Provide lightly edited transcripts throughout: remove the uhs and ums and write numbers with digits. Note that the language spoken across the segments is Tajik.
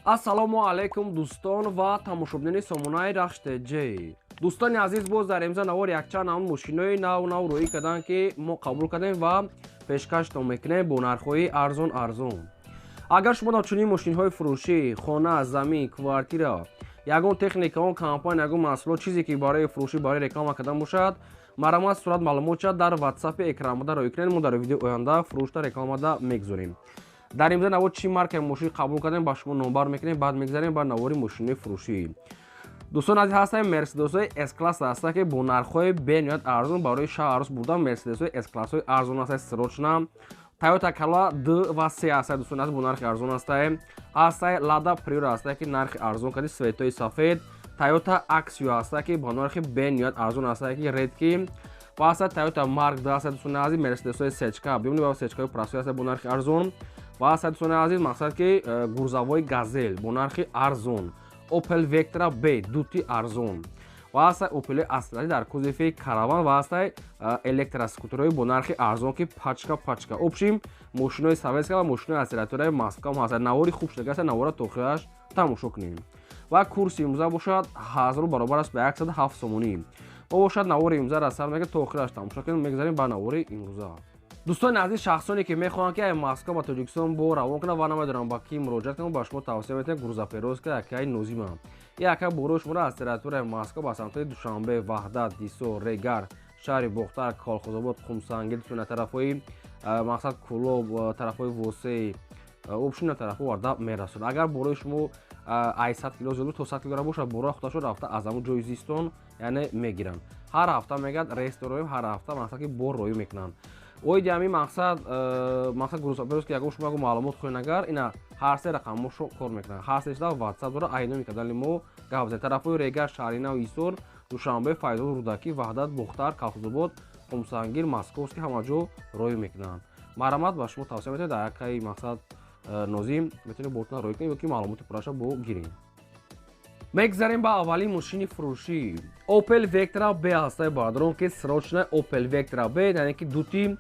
ассалому алайкум дӯстон ва тамошобини сомонаи рахште ҷ. Дӯстони азиз, боз дар имза навор якчанд навъ мошинои нав рӯӣ карданд, ки мо қабул кардем ва пешкашон мекунем бо нархҳои арзон. Агар шумо дар чунин мошинҳои фурӯшӣ, хона, замин, квартира, ягон техника, он компания, ягон маҳсулот чизе ки барои фурӯшӣ, барои реклама кардан бошад, марамат сурат маълумотша дар ватсапи экраномада роӣ кунед. Мо дар видеои оянда фурӯшта рекламада мегузорем. дар имза навор чӣ маркаи мошин қабул кардем ба шумо номбар мекунем, баъд мегзарем ба навори мошинои фурӯшӣ. дӯстон азиз, ҳастаем мерседесҳои S-класс ҳаста, ки бо нархҳои бениҳоят арзон барои шаҳр арӯз бурдан мерседесҳои S-классҳои арзон ҳастаи срочна. Toyota Corolla 2 ва 3 ҳастаи дӯстон азиз, бо нархи арзон ҳастаи. ҳастаи Lada Priora ҳастаи, ки нархи арзон карди светои сафед. Toyota Axio ҳастаи, ки бо нархи бениҳоят арзон ҳастаи, ки редки. ва ҳастаи Toyota Mark 2 ҳастаи дӯстон азиз, мерседесҳои сечка бимни ва сечкаи простой ҳастаи бо нархи арзон. ва ҳастаи дӯстони азиз, мақсад ки гурзавои Газел бо нархи арзон. Opel Vectra B дути арзон. ва ҳастаи Opel Astra дар кузофи караван. ва ҳастаи электроскутерҳои бо нархи арзон, ки пачка. Обшим мошинои советска ва мошинои акселератораи Москва ҳастаи. навори хуб шуда ҳастаи, навора то охираш тамошо кунем. ва курси имза бошад 1000 баробар аст ба 107 сомонӣ. ва бошад навори имзаро сар мега то охираш тамошо кунем. мегзарем ба навори имрӯза. дӯстони азиз, шахсоне ки мехоҳанд ки ай Москва ба Тоҷикистон бо равон кунанд ва намедонанд ба кӣ муроҷиат кунанд, ба шумо тавсия метавонем гурзаперовска якаи нозима. Яка борои шуморо аз территорияи Москва ба самти Душанбе, Ваҳдат, Дисо, Регар, шаҳри Бохтар, Колхозобод, Хумсангил, на тарафҳои мақсад Кӯлоб, тарафҳои Восеи, обшина тарафҳо варда мерасонад. агар борои шумо ай 100 кило зиёд то 100 килограмм бошад, борои худашон рафта аз ҳамун ҷои зистон яъне мегиранд. ҳар ҳафта мегӯяд рестораем, ҳар ҳафта мақсад ки бор роӣ мекунанд. оиди ҳамин мақсад гурусаперос, ки ягон шумо ягон маълумот хоҳед нагар, ина ҳар се рақамошо кор мекунанд. ҳар сешда ватсап дора, айноми кадали мо гап зад. тарафҳои Регар, Шаҳринав, Исор, Душанбе, Файзобод, Рудакӣ, Ваҳдат, Бухтар, Калхозобод, Хумсангир, Московский ҳама ҷо роӣ мекунанд. марамат ба шумо тавсия метавонед дар якаи мақсад нозим метавонед бортона роӣ кунед, ёки маълумоти пурраша бо гирем. мегзарем ба аввалин мошини фурӯшӣ. Opel Vectra B ҳастаи баъдрон, ки срочна Opel Vectra B, яъне ки дути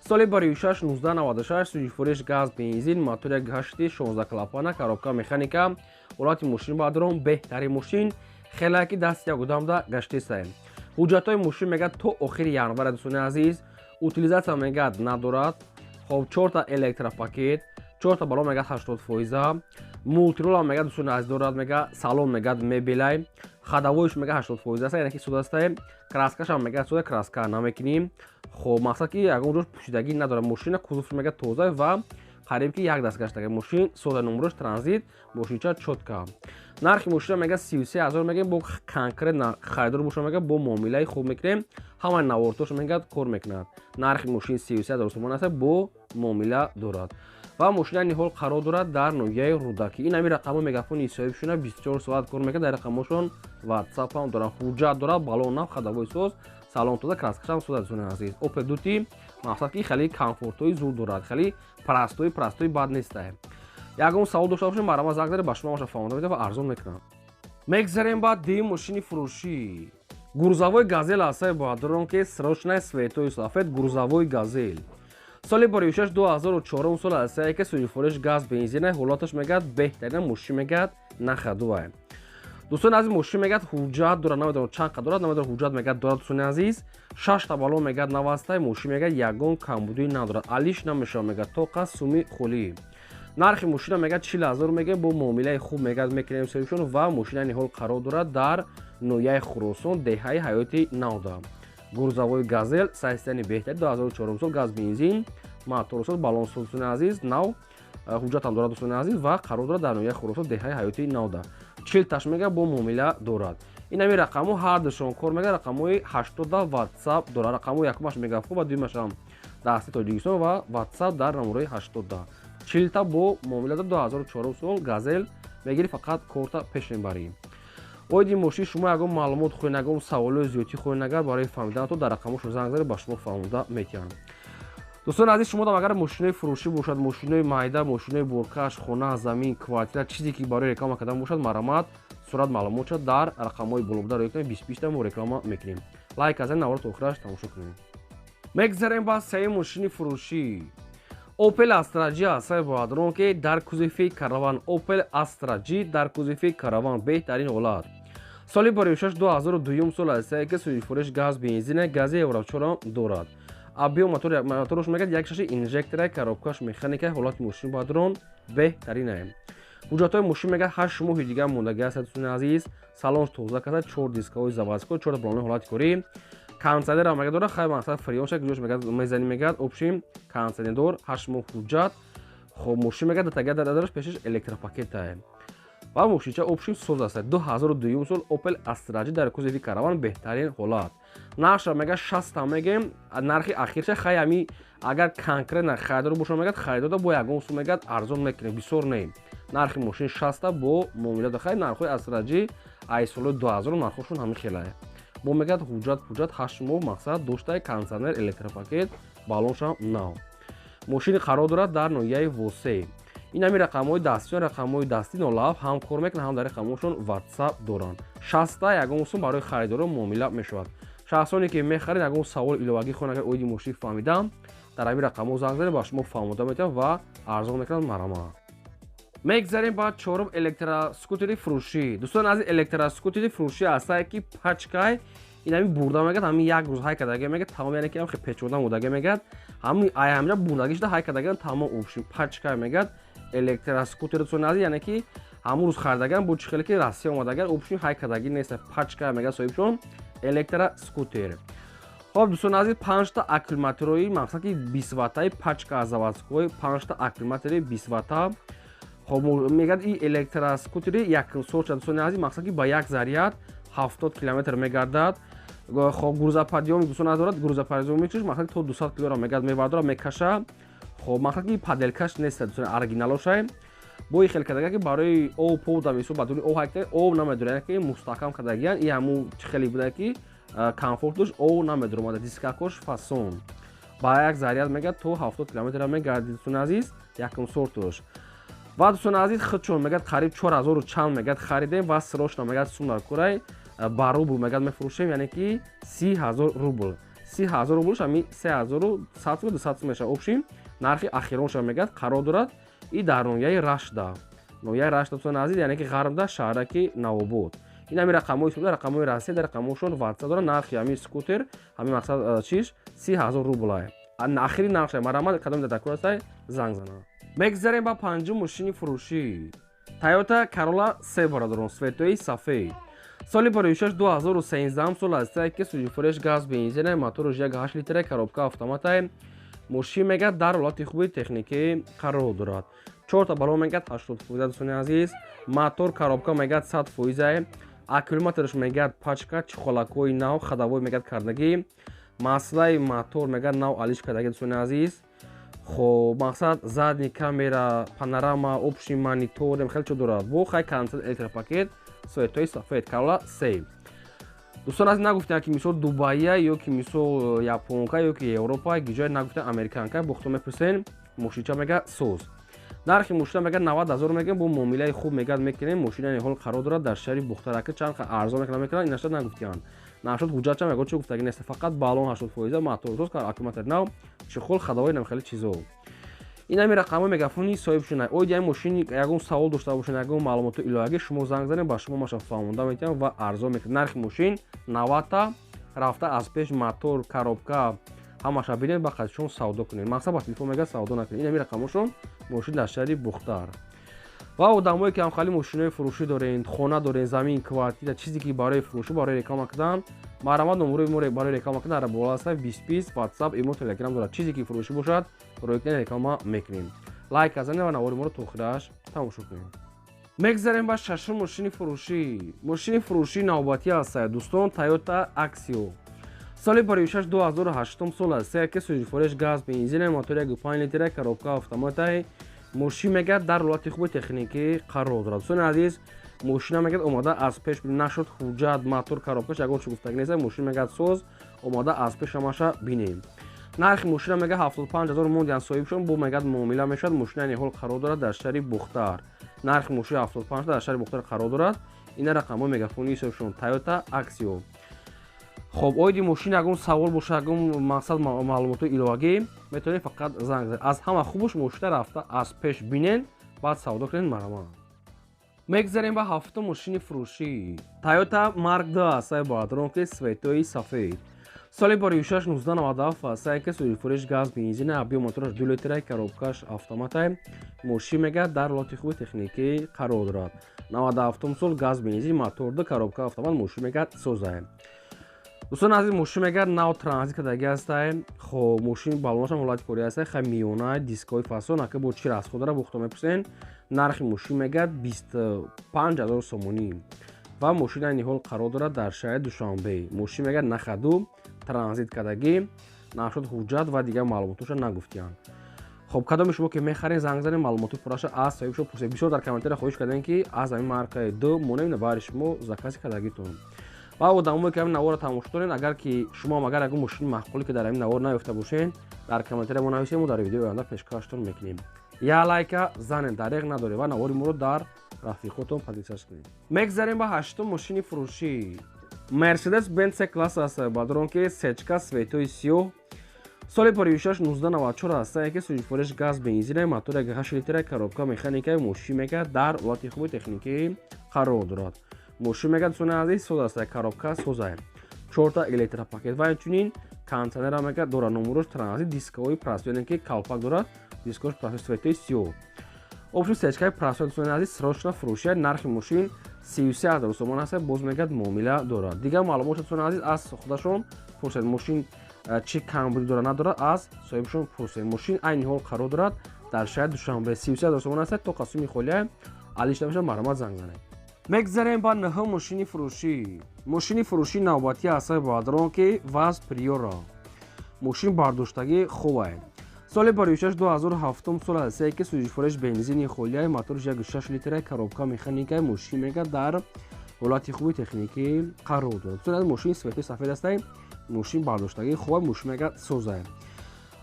соли 46 1996, сӯзишвориш газ, бензин, мотори 1.8, 16 клапана, коробка механика, ҳолати мошини баъдрон, беҳтарин мошин, хелаки дасти як одамда гаштесае. ҳуҷҷатҳои мошин мегӯяд то охири январе дӯстони азиз. утилизатсия мегӯяд надорад. хоб 4 та электропакет, 4 та балон мегӯяд 80%, мултирол мегӯяд дӯстони азиз дорад, мегӯяд салон, мегӯяд мебелай, хадавоиш мегӯяд 80% аст, яъне ки суда астае. краскашам мегӯяд суда, краска намекунем. хоб мақсад ки ягон ҷош пӯшидагӣ надорад мошина, кузовш мегӯяд тоза ва қариб ки як даст гаштаги мошин, сода номерош транзит, мошинча чотка. нархи мошина мегӯяд 33 000 мегӯем, бо конкретна харидор боша мегӯяд, бо муомилаи хуб мекунем. ҳамаи навортош мегӯяд кор мекунад. нархи мошин 33 000 сомон аст, бо муомила дорад. ва мошина ниҳол қарор дорад дар ноҳияи Рудакӣ. ин ҳамин рақамҳо мегафони ҳисобишона 24 соат кор мекунад. дар рақамҳошон ватсап ҳам дорад, ҳуҷҷат дорад, балон нав, хадавои соз, салон тоза, краскашам суда дӯстони азиз. Opel дути мақсад ки хеле комфортҳои зуд дорад, хеле прастои бад нестае. ягон савол дошта бошем, марамат занг заред, ба шумо маша фаҳмонда медиҳам ва арзон мекунам. мегзарем ба дим мошини фурӯшӣ. гурзавои Газел ҳастаи баъдрон, ки срочнаи светои сафед, гурзавои Газел. соли 46 2004 сол ҳастае, ки сӯзишвориш газ, бензина, ҳолаташ мегӯяд беҳтарина мошин мегӯяд нахадувае. дӯстони азиз, мошин мегӯяд ҳуҷҷат дорад, намедонам чанд қад дорад, намедонам ҳуҷҷат мегӯяд дорад. дӯстони азиз, 6 та балон мегӯяд нав ҳастаи, мошин мегӯяд ягон камбудӣ надорад, алиш намешава, мегӯяд тоқа суми хулӣ. нархи мошина мегӯяд 40 000 мегӯем, бо муомилаи хуб мегӯяд мекунем ҳисобишон ва мошина ниҳол қарор дорад дар ноҳияи Хуросон, деҳаи ҳаёти навда. гурзавои Газел, сайстияни беҳтари 2004 сол, газ, бензин, моторсоз, балонсоз дӯстони азиз, нав, ҳуҷҷатам дорад дӯстони азиз ва қарор дорад дар ноҳияи Хуросон, деҳаи ҳаёти навда. 40 таш мегӯяд, бо муомила дорад. ин ҳамин рақамҳо ҳар душон кор мегӯяд. рақамҳои 80 ватсап дорад. рақамҳои якумаш мегафон ва дуюмашам дасти Тоҷикистон ва ватсап дар номерои 80. 40 та бо муомила дорад. 2004 сол, Газел мегирӣ, фақат корта пеш мебарӣ. оиди мошин шумо ягон маълумот хоҳед нагар, саволои зиёдӣ хоҳед нагар, барои фаҳмидан то дар рақамошо занг заред, ба шумо фаҳмонда метиҳанд. дӯстони азиз, шумо агар мошинои фурӯшӣ бошад, мошинои майда, мошинои боркаш, хона, замин, квартира, чизе ки барои реклама кардан бошад, марамат сурат маълумотша дар рақамҳои болобуда роӣ кунед. 20 та мо реклама мекунем. лайк казанед, навора то охираш тамошо кунед. мегзарем ба сеюм мошини фурӯшӣ. Opel Astra G ҳастаи боядрон ки дар кузуфи караван Opel Astra G дар кузуфи караван беҳтарин ҳолат. Соли бори 2002 сол ҳастае ки суи фурӯш газ бензин гази евро 4 дорад. Объем мотораш мегӯяд 1.6 инжектора коробкаш механика ҳолати мошини боядрон беҳтарин аст. ҳуҷҷатҳои мошин мегӯяд 8 моҳи дигар мондаги аст. дӯстони азиз, салонш тоза карда 4 дискаҳои заводской 4 балони ҳолати корӣ кондитсионер мегӯяд дора хай мақсад фреонша гӯш мегӯяд мезани мегӯяд общим кондитсионер 8 моҳ ҳуҷҷат. хоб мошин мегӯяд датага дараш пешаш электропакет аст. ва мошинча общим соз аст. 2002 сол Opel Astra G дар кузуфи караван беҳтарин ҳолат. нарша мегӯяд 60 мегӯем нархи ахирша хай ами агар конкретна харидор боша мегӯяд харидода бо ягон сум мегӯяд арзон мекунем бисёр не. нархи мошин 60 бо муомилаи хай нархҳои Astra G ай соли 2000 нархошон ҳамин хела аст. бо мегӯяд ҳуҷҷат 8 моҳ мақсад доштаи кондитсионер электропакет балоншам нав. мошини қарор дорад дар ноҳияи восе. ин ҳами рақамҳои дастиён рақамҳои дастӣ нолаф ҳам кор мекунанд ҳам дар рақамҳошон WhatsApp доранд. 60 ягон сум барои харидоро муомила мешавад. шахсоне ки мехаред ягон савол иловагӣ хонад агар оиди мошин фаҳмидам дар ҳамин рақамҳо занг занед ба шумо фаҳмода метавонад ва арзон мекунанд марамат. мегзарем ба чорум электроскутери фурӯшӣ. дӯстони азиз, электроскутери фурӯшӣ ҳастае ки пачкай ин ҳами бурда мегӯяд ҳамин як рӯз ҳай кардаги мегӯяд тамом яъне ки ҳам хеле печода будаги мегӯяд ҳамин ай ҳамҷа бурдаги шуда ҳай кардаги тамом общин пачкай мегӯяд электроскутер. дӯстони азиз, яъне ки ҳамун рӯз харидагаам бо чӣ хеле ки Россия омадагар общин ҳай кардаги нест. пачкай мегӯяд соҳибшон электроскутер. хоб дӯстони азиз, 5 та аккумуляторҳои мақсад ки 20 ваттаи пачка аз заводской 5 та аккумулятори 20 ватта. хоб мегӯяд ин электроскутери яксолча дӯстони азиз мақсад ки ба як заряд 70 километр мегардад. хоб грузоподъёми дӯстони азиз дорад грузоподъёми чиш мақсад ки то 200 килограмм мегӯяд мебардора мекаша. хоб мақсад ки паделкаш нест дӯстони оригиналошай бо ин хел кардаги ки барои об пода мисол ба дуни об ҳайкта об намедорад ки мустаҳкам кардагиян ин ҳамун чӣ хеле буда ки комфорт дошт об намедоромада дискакош фасон ба як заряд мегӯяд то 70 километр мегарди. дӯстони азиз якум сортош ва дӯстони азиз худшон мегӯяд қариб 4000 чанд мегӯяд харидем ва срошна мегӯяд сумар курай ба рубл мегӯяд мефурӯшем яъне ки 30000 рубл 30000 рублш ами 3100 200 меша общим нархи ахиронша мегӯяд қарор дорад и дар ноҳияи рашда. ноҳияи рашда дӯстони азиз яъне ки ғарбда шаҳраки Навобод. ин ҳами рақамҳои исмода рақамҳои Россия дар рақамҳошон WhatsApp дорад. нархи ҳамин скутер ҳамин мақсад чиш 30000 рубл аст. ахири нархша марамат кадом дадакор аст занг занад. мегзарем ба панҷум мошини фурӯшӣ. Toyota Corolla 3 бародарон светои сафед. соли бори 2013 сол ҳастае ки суи фурӯш газ бензин мотори 1.8 литр коробка автомата мошин мегӯяд дар ҳолати хуби техникӣ қарор дорад. 4 та балон мегӯяд 80% дӯстони азиз. мотор коробка мегӯяд 100%. аккумуляторш мегӯяд пачка чихолакҳои нав хадавой мегӯяд кардагӣ. маслаи мотор мегӯяд нав алиш кардагӣ дӯстони азиз. хоб мақсад задни камера панорама общий монитор хеле чо дорад. бо хай кондитсионер электропакет светои сафед Corolla 3. дӯстон аз нагуфтем ки мисол Дубайя ё ки мисол Японка ё ки Европа гиҷои нагуфтем Американка бухто мепурсен мошинча мега соз. нархи мошина мега 90000 мегем бо муомилаи хуб мегад мекунем. мошина ин ҳол қарор дорад дар шаҳри Бухтарака чанд арзон мекунад инашад нагуфтиан. нашуд ҳуҷҷатча мегӯяд чӣ гуфтагӣ нест фақат балон 80% мотор соз кар аккумулятор нав чихол хадавои намхели чизо. ин ҳами рақамҳои мегафони соҳибшона. оиди ҳамин мошини ягон савол дошта бошед ягон маълумоти иловагӣ шумо занг занед ба шумо маша фаҳмонда метавонам ва арзон мекунад. нархи мошин 90 та рафта аз пеш мотор коробка ҳамаша бинед ба қадшон савдо кунед. мақсад ба телефон мегӯяд савдо накунед. ин ҳами рақамҳошон мошин дар шаҳри Бухтар. ва одамое ки ҳамхали мошинои фурӯшӣ доред хона доред замин квартира чизе ки барои фурӯшӣ барои реклама кардан марамат номерои мо барои реклама кардан дар бола аст 20 WhatsApp имо Telegram дорад. чизе ки фурӯшӣ бошад барои реклама мекунем. лайк казанед ва навори моро то охираш тамошо кунед. мегзарем ба шашум мошини фурӯшӣ. мошини фурӯшии навбатӣ аст дӯстон Toyota Axio. соли бори 2008 сол ҳастае ки суи фурӯш газ бензин мотори 1.5 литр коробка автомата мошин мегӯяд дар ҳолати хуби техникӣ қарор дорад. дӯстони азиз, мошина мегӯяд омода аз пеш нашуд ҳуҷҷат мотор коробкаш ягон чӣ гуфтагӣ нест. мошин мегӯяд соз омода аз пеш ҳамаша бинем. нархи мошина мегӯяд 75000 мондиан соҳибшон бо мегӯяд муомила мешавад. мошина ин ҳол қарор дорад дар шаҳри Бухтар. нархи мошини 75 дар шаҳри Бухтар қарор дорад. ина рақамҳои мегафони соҳибшон Toyota Axio. خب اویدی ماشین اگه سوال باشه اگه مقصد معلومات ایلاگی میتونید فقط زنگ بزنید. از همه خوبش ماشین رفته از پیش بینین بعد سودا کنین مرما. میگذاریم به هفته ماشین فروشی تویوتا مارک 2 است بادرون که سویتوی سفید. سال باری 1997 است که سوی فروش گاز بنزین ابی موتورش 2 لیتر коробкаш автомат ماشین میگه در حالت خوب تکنیکی قرار دارد. 97 سال گاز بنزین موتور دو коробка автомат ماشین میگه سوزه. دوستان عزیز ماشین میگه ناو ترانزیت کردگی است. خب ماشین بالونش هم حالت کوری است. خیلی میونه دیسکای فاسون که با چی راست خود را بخوام بپرسین. نرخ ماشین میگه 25000 سومونی و ماشین این حال قرار دارد در شهر دوشنبه. ماشین میگه نخدو ترانزیت کردگی نشد حجت و دیگه معلوماتش نگفتیان. خب کدام شما که میخرین زنگ زنین معلومات پراش از صاحب شو پرسید. بسیار در کامنت خواهش کردین که از این مارکه دو مونیم نبرش شما زکاتی کردگیتون. و آدمایی که همین نوار رو تماشا کنین اگر که شما اگر ماشین معقولی که در این نوار نیافته باشین در کامنت ما نویسید. ما در ویدیو آینده پیشکشتون میکنیم. یا لایک زنین دریغ نداره و نواری ما رو در رفیقاتون پادیساش کنید. میگذاریم به هشتم ماشین فروشی مرسدس بنز کلاس است بادرون که سچکا سویتوی سیو سال پریوشش 1994 است که سوی فروش گاز بنزین موتور 8 لیتر коробка مکانیکی ماشین میگه در حالت خوب تکنیکی قرار دارد. ماشین میگه دوستان عزیز سوز است коробка سوزه 4 تا електропакет و همچنین کنتینر میگه دوران نمروش ترانزیت دیسکوی پراسیون که کالپاک دارد دیسکوش پراسیون سویتوی سیو опшн сечкаи прасони азиз срочно фурӯшия нархи мошин 33000 сомон аст. боз мегӯяд муомила дорад. дигар маълумоти дӯстони азиз аз худашон пурсед. мошин чӣ камбуди дорад надорад аз соҳибашон пурсед. мошин айни ҳол қарор дорад дар шаҳри душанбе 33000 сомон аст. то қасуми холия алиштамаша маромад занг занед. мегзарем ба наҳум мошини фурӯшӣ. мошини фурӯшии навбатӣ аст баъдрон ки ваз приора мошин бардоштагӣ хуб аст. соли бароишаш 2007 сол аст که سوژی فروش بنزین خالی موتورش 1.6 لیتر коробка مکانیکی ماشین میگه در حالت خوبی تکنیکی قرار دارد. چون ماشین سفید سفید است. ماشین برداشتگی خوب ماشین میگه سوزه.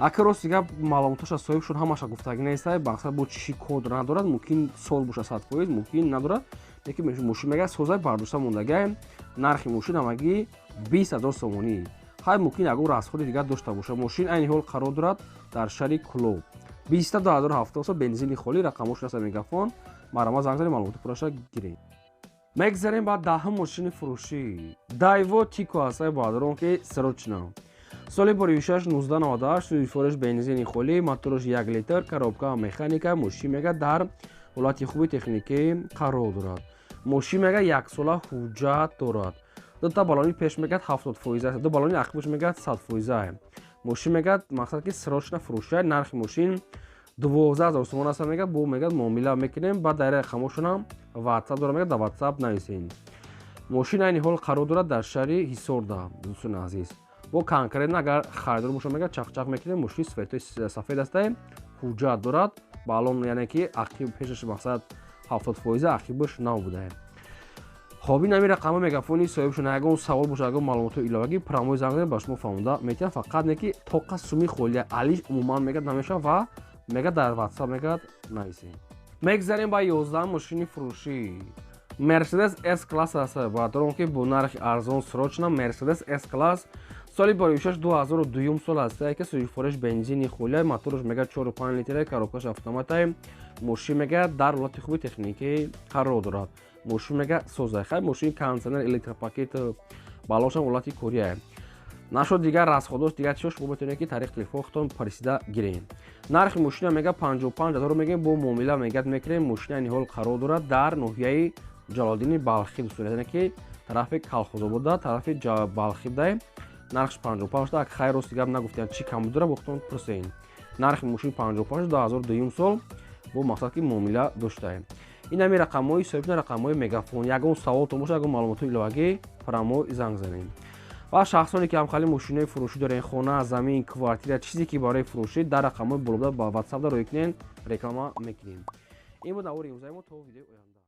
اکراس دیگه معلوماتش از صاحبشون همش گفتگی نیست. بحث با چی کد ندارد. ممکن سال باشه 100% ممکن ندارد. یکی ماشین میگه سوزه برداشته موندگی. نرخ ماشین همگی 20000 سومونی. های ممکن اگر راسخوری دیگه داشته باشه. ماشین این حال قرار دارد در شهر کلو 22007 سال بنزین خالی رقمش است مگافون مرما زنگ زنید معلومات پراش گیرید. میگذاریم بعد دهم ماشین فروشی دایو تیکو است بادرون که سروچنا سال پریوشش 1998 سوی فروش بنزین خالی موتورش 1 لیتر коробка مکانیکی ماشین میگه در حالت خوبی تکنیکی قرار دارد. ماشین میگه یک سال حجت دارد. دو تا بالونی پیش میگه 70% است. دو بالونی عقبش میگه 100% است. ماشین میگه مقصد که سرچ نفروشه. نرخ ماشین 12000 سومون است. میگه بو میگه معامله میکنیم بعد در رقمشون هم واتساپ داره. میگه در واتساپ نویسین. ماشین این حال قرار دارد در شهر هیسوردا دوستان عزیز. با کنکرت اگر خریدار باشه میگه چق میکنیم. ماشین سفید است. حجت دارد. بالون یعنی که عقب پیشش مقصد 70% عقبش نبوده. خب این همین رقم مگافونی صاحبشون اگه اون سوال باشه اگه معلومات ایلاگی پراموی زنگ زنید باش ما فهمیده میتونم فقط نکی تو قسمی خالی علیش عموما میگه نمیشه و میگه در واتساپ میگه نایسین. میگذاریم با 11 ماشین فروشی مرسدس اس کلاس است بادرون که با نرخ ارزان سروچنا مرسدس اس کلاس سالی باریوشش 2002 سال است که سوژی فروش بنزین خالی موتورش میگه 4.5 لیتر коробкаш автомат ماشین میگه در حالت خوبی تکنیکی قرار دارد. ماشین میگه سوزه. خیلی ماشین کنسنر الکتروپاکت بالاش هم حالت کوریه نشد دیگه راسخوداش دیگه چش بو بتونه که طریق تلفن خودتون پرسیده گیرین. نرخ ماشین میگه 55000 میگه با معامله میگه میکنیم. ماشین این حال قرار دارد در ناحیه جلالدین بلخی دوستان که طرف کالخوزا بوده طرف بلخی ده. نرخش 55 تا خیر است دیگه نگفتن چی کم داره بختون پرسین. نرخ ماشین 55 2002 سال با مقصد که معامله داشته. این همی رقم‌های صاحب رقم‌های مگافون. یگان سوال تو باشه اگه معلومات ایلاگی فرامو زنگ زنید. و شخصانی که هم خیلی ماشینای فروشی دارن خونه زمین کوارتیر چیزی که برای فروشی در رقم‌های بالا با واتساپ در روی کنین رکلام میکنیم. این بود اوری امروز ما تو ویدیو آینده.